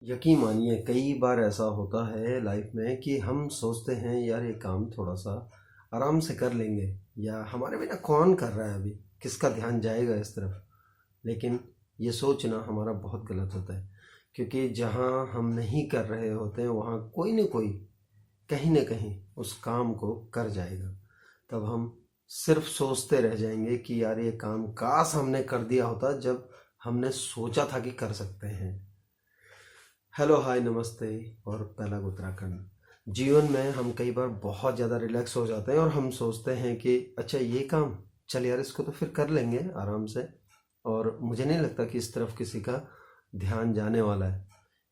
यकीन मानिए कई बार ऐसा होता है लाइफ में कि हम सोचते हैं यार ये काम थोड़ा सा आराम से कर लेंगे, या हमारे बिना कौन कर रहा है, अभी किसका ध्यान जाएगा इस तरफ। लेकिन ये सोचना हमारा बहुत गलत होता है, क्योंकि जहाँ हम नहीं कर रहे होते हैं वहाँ कोई न कोई कहीं न कहीं उस काम को कर जाएगा। तब हम सिर्फ सोचते रह जाएंगे कि यार ये काम काश हमने कर दिया होता जब हमने सोचा था कि कर सकते हैं। हेलो, हाय, नमस्ते और पहला उत्तराखंड। जीवन में हम कई बार बहुत ज़्यादा रिलैक्स हो जाते हैं और हम सोचते हैं कि अच्छा ये काम, चल यार इसको तो फिर कर लेंगे आराम से। और मुझे नहीं लगता कि इस तरफ किसी का ध्यान जाने वाला है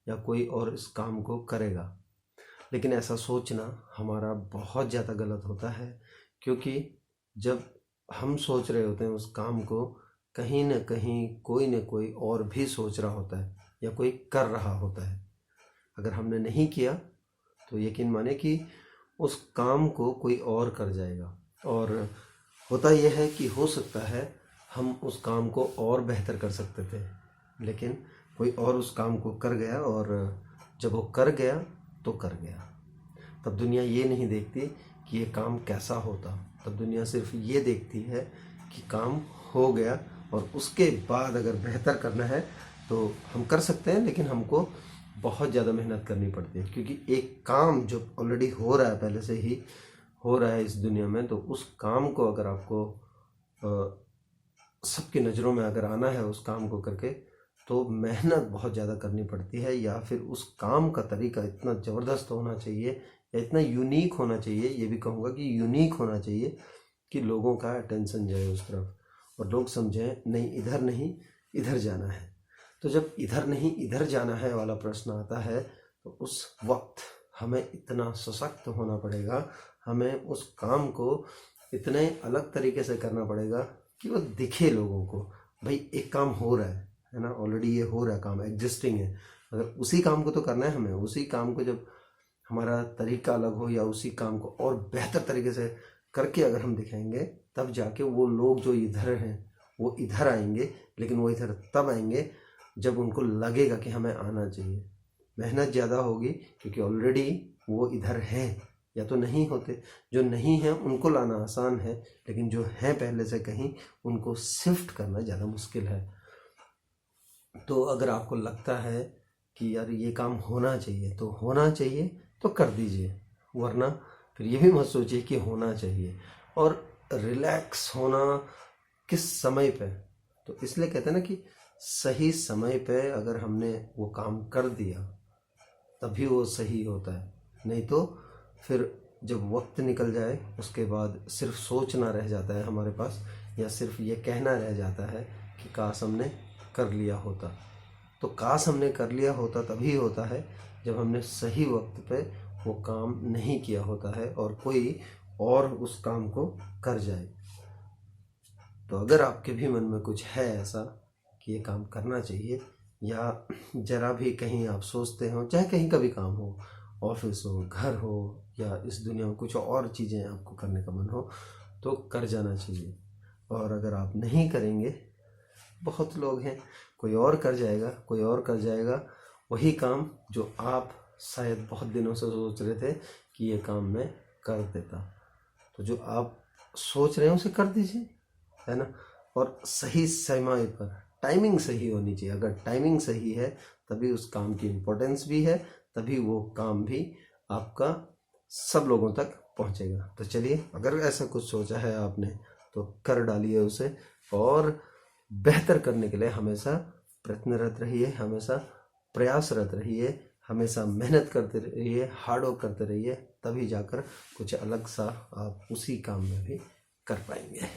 या कोई और इस काम को करेगा। लेकिन ऐसा सोचना हमारा बहुत ज़्यादा गलत होता है, क्योंकि जब हम सोच रहे होते हैं उस काम को, कहीं ना कहीं कोई न कोई और भी सोच रहा होता है या कोई कर रहा होता है। अगर हमने नहीं किया तो यकीन माने कि उस काम को कोई और कर जाएगा। और होता यह है कि हो सकता है हम उस काम को और बेहतर कर सकते थे, लेकिन कोई और उस काम को कर गया, और जब वो कर गया तो कर गया। तब दुनिया ये नहीं देखती कि ये काम कैसा होता, तब दुनिया सिर्फ ये देखती है कि काम हो गया, और उसके बाद अगर बेहतर करना है तो हम कर सकते हैं, लेकिन हमको बहुत ज़्यादा मेहनत करनी पड़ती है। क्योंकि एक काम जो ऑलरेडी हो रहा है, पहले से ही हो रहा है इस दुनिया में, तो उस काम को अगर आपको सबकी नज़रों में अगर आना है उस काम को करके, तो मेहनत बहुत ज़्यादा करनी पड़ती है। या फिर उस काम का तरीका इतना ज़बरदस्त होना चाहिए या इतना यूनिक होना चाहिए, ये भी कहूँगा कि यूनिक होना चाहिए कि लोगों का अटेंशन जाए उस तरफ और लोग समझें नहीं इधर नहीं इधर जाना है। तो जब इधर नहीं इधर जाना है वाला प्रश्न आता है, तो उस वक्त हमें इतना सशक्त होना पड़ेगा, हमें उस काम को इतने अलग तरीके से करना पड़ेगा कि वो दिखे लोगों को। भाई एक काम हो रहा है ना, ऑलरेडी ये हो रहा है, काम एग्जिस्टिंग है। अगर उसी काम को तो करना है हमें, उसी काम को जब हमारा तरीका अलग हो या उसी काम को और बेहतर तरीके से करके अगर हम दिखाएंगे, तब जाके वो लोग जो इधर हैं वो इधर आएंगे। लेकिन वो इधर तब आएंगे जब उनको लगेगा कि हमें आना चाहिए। मेहनत ज़्यादा होगी क्योंकि ऑलरेडी वो इधर हैं, या तो नहीं होते। जो नहीं हैं उनको लाना आसान है, लेकिन जो हैं पहले से कहीं, उनको शिफ्ट करना ज़्यादा मुश्किल है। तो अगर आपको लगता है कि यार ये काम होना चाहिए तो होना चाहिए, तो कर दीजिए, वरना फिर ये भी मत सोचिए कि होना चाहिए। और रिलैक्स होना किस समय पे, तो इसलिए कहते हैं ना कि सही समय पे अगर हमने वो काम कर दिया तभी वो सही होता है। नहीं तो फिर जब वक्त निकल जाए उसके बाद सिर्फ सोचना रह जाता है हमारे पास, या सिर्फ ये कहना रह जाता है कि काश हमने कर लिया होता। तो काश हमने कर लिया होता तभी होता है जब हमने सही वक्त पे वो काम नहीं किया होता है और कोई और उस काम को कर जाए। तो अगर आपके भी मन में कुछ है ऐसा कि ये काम करना चाहिए, या जरा भी कहीं आप सोचते हो, चाहे कहीं का भी काम हो, ऑफिस हो, घर हो, या इस दुनिया में कुछ और चीज़ें आपको करने का मन हो, तो कर जाना चाहिए। और अगर आप नहीं करेंगे, बहुत लोग हैं, कोई और कर जाएगा, कोई और कर जाएगा वही काम जो आप शायद बहुत दिनों से सोच रहे थे कि ये काम मैं कर देता। तो जो आप सोच रहे हैं उसे कर दीजिए, है ना। और सही समय पर टाइमिंग सही होनी चाहिए। अगर टाइमिंग सही है तभी उस काम की इम्पोर्टेंस भी है, तभी वो काम भी आपका सब लोगों तक पहुंचेगा। तो चलिए, अगर ऐसा कुछ सोचा है आपने तो कर डालिए उसे, और बेहतर करने के लिए हमेशा प्रयत्नरत रहिए, हमेशा प्रयासरत रहिए, हमेशा मेहनत करते रहिए, हार्ड वर्क करते रहिए। तभी जाकर कुछ अलग सा आप उसी काम में भी कर पाएंगे।